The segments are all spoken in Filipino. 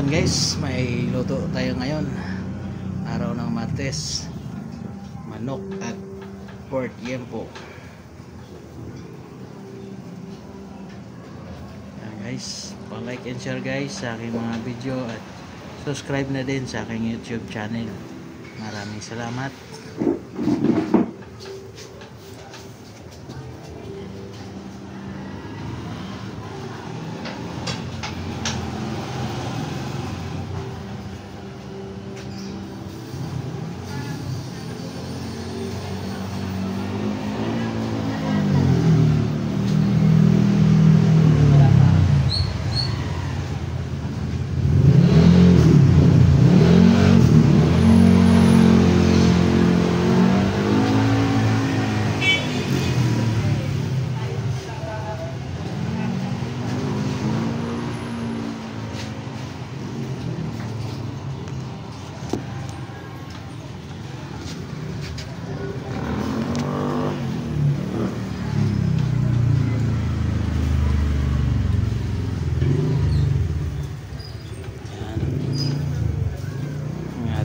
hapon guys, may luto tayo ngayon. Araw ng Martes. Manok at pork yempo. Yan guys, pa-like and share guys sa aking mga video at subscribe na din sa aking YouTube channel. Maraming salamat.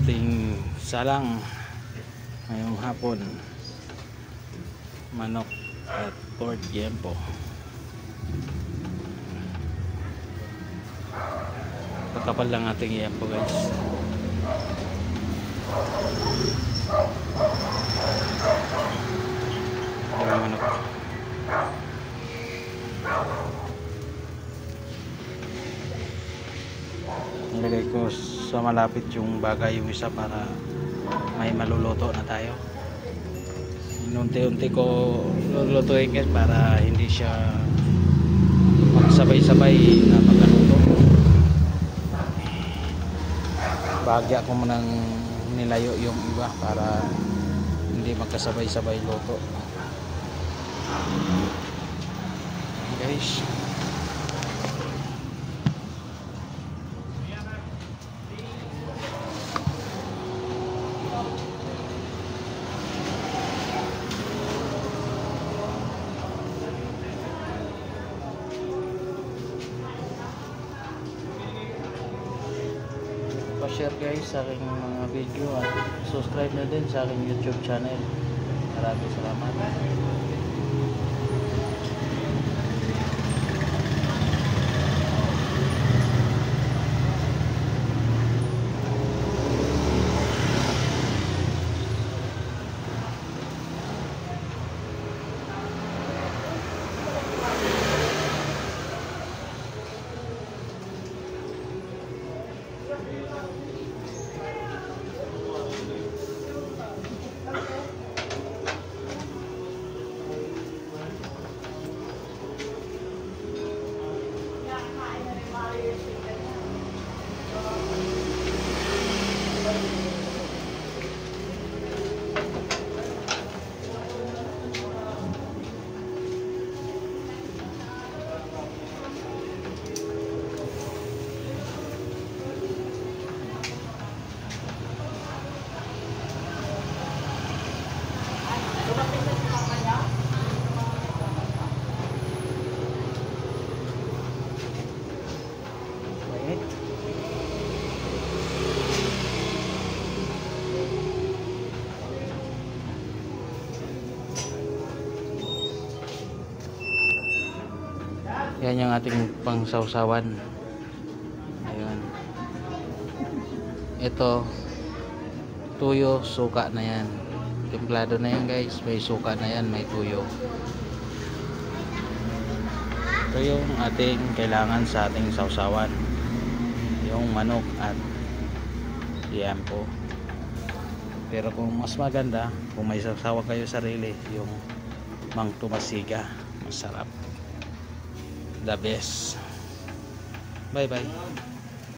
Ating salang ngayong hapon, manok at pork yempo. Kakapal lang ating yempo guys. Yung manok nilagay ko sa malapit yung bagay yung isa para may maluluto na tayo. Unti-unti ko lulutuin guys para hindi siya magsabay-sabay na pagkaluto. Bahagya ko munang nilayo yung iba para hindi magkasabay-sabay luto guys. Pa-share guys sa aking mga video at subscribe na din sa aking YouTube channel. Maraming salamat. Yan yung ating pangsawsawan. Ayun. Ito tuyo, suka na yan. Templado na yan guys. May suka na yan, may tuyo. Ito yung ating kailangan sa ating sawsawan. Yung manok at yempo. Pero kung mas maganda, kung may sawsawan kayo sarili, yung Mang Tomasiga. Masarap. The best. Bye bye.